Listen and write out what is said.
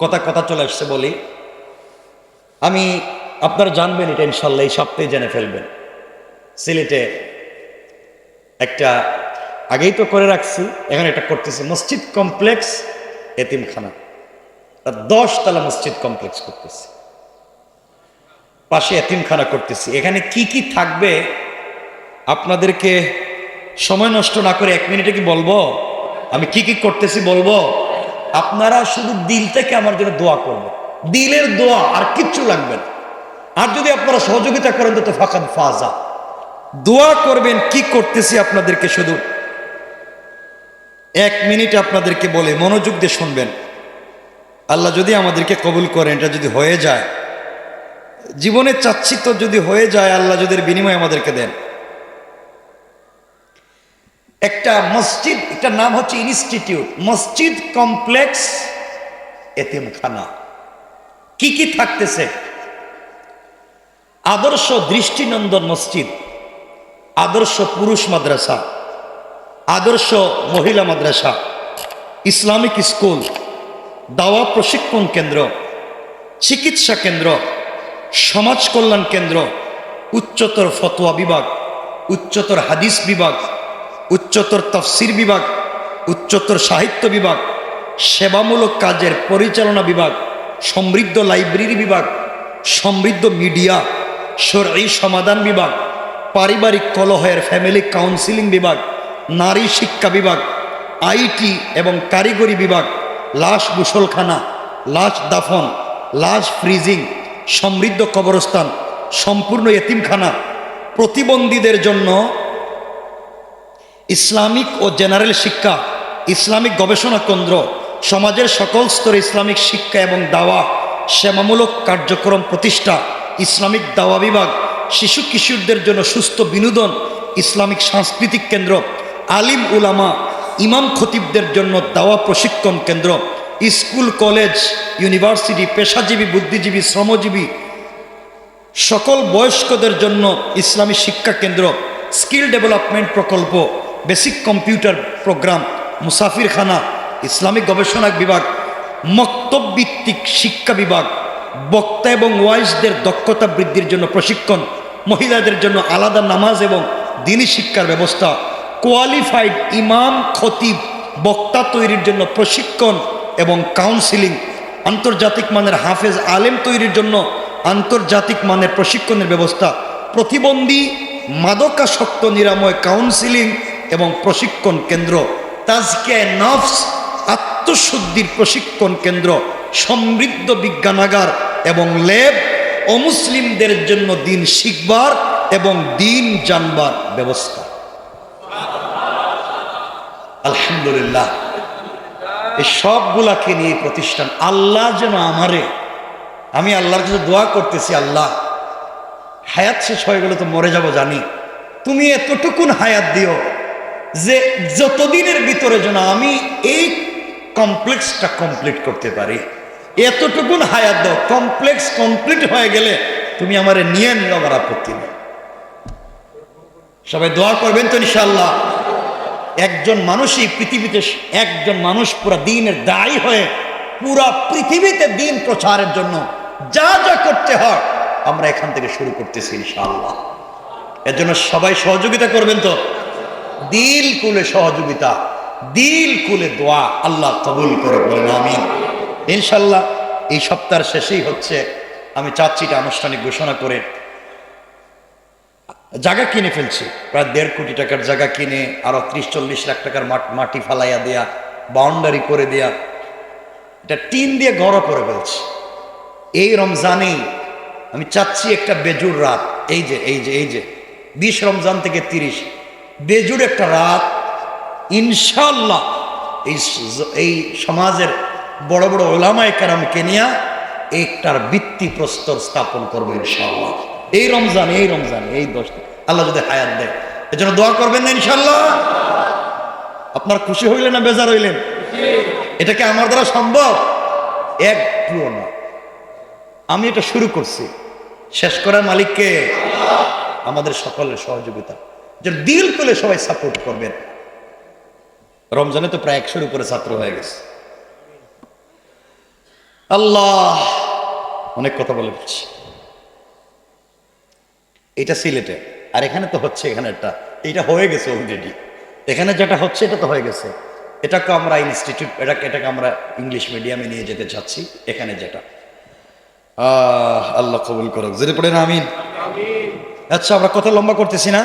কথা কথা চলে আসছে বলি। আমি আপনারা জানবেন এটা ইনশাল্লাহ এই সপ্তাহে জেনে ফেলবেন। সিলেটে একটা আগেই তো করে রাখছি, এখন এটা করতেছি, মসজিদ কমপ্লেক্স এতিমখানা, 10 তলা মসজিদ কমপ্লেক্স করতেছি, পাশে এতিমখানা করতেছি। এখানে কি কি থাকবে আপনাদেরকে সময় নষ্ট না করে 1 মিনিটে কি বলবো? আমি কি কি করতেছি বলবো। আপনারা শুধু দিল থেকে আমার জন্য দোয়া করবেন, দিলের দোয়া, আর কিচ্ছু লাগবে না। আর যদি আপনারা সহযোগিতা করেন তো ফাকাদ ফাজা। দোয়া করবেন কি করতেছি আপনাদেরকে শুধু 1 মিনিট আপনাদেরকে বলে মনোযোগ দিয়ে শুনবেন। আল্লাহ যদি আমাদেরকে কবুল করেন, এটা যদি হয়ে যায়, জীবনে চাচ্ছি তো যদি হয়ে যায়, আল্লাহ যদি বিনিময় আমাদেরকে দেন। একটা মসজিদ, একটা নাম হচ্ছে ইনস্টিটিউট মসজিদ কমপ্লেক্স এতিমখানা। কি কি থাকতেছে? আদর্শ দৃষ্টিনন্দন মসজিদ, আদর্শ পুরুষ মাদ্রাসা, আদর্শ মহিলা মাদ্রাসা, ইসলামিক স্কুল, দাওয়া প্রশিক্ষণ কেন্দ্র, চিকিৎসা কেন্দ্র, সমাজ কল্যাণ কেন্দ্র, উচ্চতর ফতোয়া বিভাগ, উচ্চতর হাদিস বিভাগ, উচ্চতর তফসির বিভাগ, উচ্চতর সাহিত্য বিভাগ, সেবামূলক কাজের পরিচালনা বিভাগ, সমৃদ্ধ লাইব্রেরি বিভাগ, সমৃদ্ধ মিডিয়া, শরঈ সমাধান বিভাগ, পারিবারিক কলহের ফ্যামিলি কাউন্সিলিং বিভাগ, নারী শিক্ষা বিভাগ, আইটি এবং কারিগরি বিভাগ, লাশ গোসলখানা, লাশ দাফন, লাশ ফ্রিজিং, সমৃদ্ধ কবরস্থান, সম্পূর্ণ এতিমখানা, প্রতিবন্ধীদের জন্য ইসলামিক ও জেনারেল শিক্ষা, ইসলামিক গবেষণা কেন্দ্র, সমাজের সকল স্তরে ইসলামিক শিক্ষা এবং দাওয়া সেবামূলক কার্যক্রম প্রতিষ্ঠা, ইসলামিক দাওয়া বিভাগ, শিশু কিশোরদের জন্য সুস্থ বিনোদন, ইসলামিক সাংস্কৃতিক কেন্দ্র, আলিম উলামা ইমাম খতিবদের জন্য দাওয়া প্রশিক্ষণ কেন্দ্র, স্কুল কলেজ ইউনিভার্সিটি, পেশাজীবী বুদ্ধিজীবী শ্রমজীবী সকল বয়স্কদের জন্য ইসলামী শিক্ষা কেন্দ্র, স্কিল ডেভেলপমেন্ট প্রকল্প, বেসিক কম্পিউটার প্রোগ্রাম, মুসাফিরখানা, ইসলামিক গবেষণা বিভাগ, মক্তব ভিত্তিক শিক্ষা বিভাগ, বক্তা এবং ওয়াইজদের দক্ষতা বৃদ্ধির জন্য প্রশিক্ষণ, মহিলাদের জন্য আলাদা নামাজ এবং দ্বীনি শিক্ষার ব্যবস্থা, কোয়ালিফাইড ইমাম খতিব বক্তা তৈরির জন্য প্রশিক্ষণ এবং কাউন্সিলিং, আন্তর্জাতিক মানের হাফেজ আলেম তৈরির জন্য আন্তর্জাতিক মানের প্রশিক্ষণের ব্যবস্থা, প্রতিবন্ধী মাদকাসক্ত নিরাময় কাউন্সিলিং এবং প্রশিক্ষণ কেন্দ্র, তাজকিয়ায়ে নফস আত্মশুদ্ধির প্রশিক্ষণ কেন্দ্র, সমৃদ্ধ বিজ্ঞানাগার এবং ল্যাব, অমুসলিমদের জন্য দিন শিখবার এবং দিন জানবার ব্যবস্থা। আলহামদুলিল্লাহ, এই সবগুলাকে নিয়ে প্রতিষ্ঠান। আল্লাহ যেন আমি আল্লাহর কাছে দোয়া করতেছি, আল্লাহ হায়াত শেষ হয়ে গেলে তো মরে যাব জানি, তুমি এতটুকুন হায়াত দিও যে যতদিনের ভিতরে যেন আমি এই কমপ্লেক্সটা কমপ্লিট করতে পারি, এতটুকুন হায়াত দাও। কমপ্লেক্স কমপ্লিট হয়ে গেলে তুমি আমারে নিয়ে নিও, আমার আপত্তি নেই। সবাই দোয়া করবেন তো ইনশাআল্লাহ। একজন মানুষই পৃথিবীতে, একজন মানুষ পুরা দ্বীনের দায়ী হয়ে পুরা পৃথিবীতে দ্বীন প্রচারের জন্য যা যা করতে হয় আমরা এখান থেকে শুরু করতেছি ইনশাআল্লাহ। এর জন্য সবাই সহযোগিতা করবেন তো, দিল কুলে সহযোগিতা, দিল কুলে দোয়া, আল্লাহ কবুল করে বলেন আমিন। ইনশাআল্লাহ এই সপ্তাহের শেষেই হচ্ছে, আমি চাচ্ছি এটা আনুষ্ঠানিক ঘোষণা করে জায়গা কিনে ফেলছি, প্রায় 1.5 কোটি টাকার জায়গা কিনে আরো 30-40 লাখ টাকার মাটি ফালাইয়া দেয়া, বাউন্ডারি করে দেয়া, এটা টিন দিয়ে ঘরও করে ফেলছি। এই রমজানেই আমি চাচ্ছি একটা বেজুর রাত, এই যে 20 রমজান থেকে 30 বেজুর একটা রাত ইনশাআল্লাহ এই সমাজের বড় বড় ওলামায়ে কেরামকে নিয়া একটার ভিত্তি প্রস্তর স্থাপন করবো ইনশাআল্লাহ এই রমজান এই 10 দিন আল্লাহ যদি হায়াত দেয়। এজন্য দোয়া করবেন না ইনশাআল্লাহ। আপনার খুশি হইলেন না বেজার হইলেন? এটাকে আমার দ্বারা সম্ভব? একটুও না। আমি এটা শুরু করছি, শেষ করার মালিককে আমাদের সকলের সহযোগিতা, যে দিল করে সবাই সাপোর্ট করবেন। রমজানে তো প্রায় 100-এর উপরে ছাত্র হয়ে গেছে। আল্লাহ, অনেক কথা বলে ফেলছি। এটা সিলেটে, আর এখানে তো হচ্ছে, এখানে একটা, এটা হয়ে গেছে অলরেডি। এখানে যেটা হচ্ছে এটা তো হয়ে গেছে। এটাকে আমরা ইনস্টিটিউট, এটাকে আমরা ইংলিশ মিডিয়ামে নিয়ে যেতে চাচ্ছি। এখানে যেটা আল্লাহ কবুল করুক, যদি পড়ে না আমিন। আচ্ছা, আমরা কথা লম্বা করতেছি না।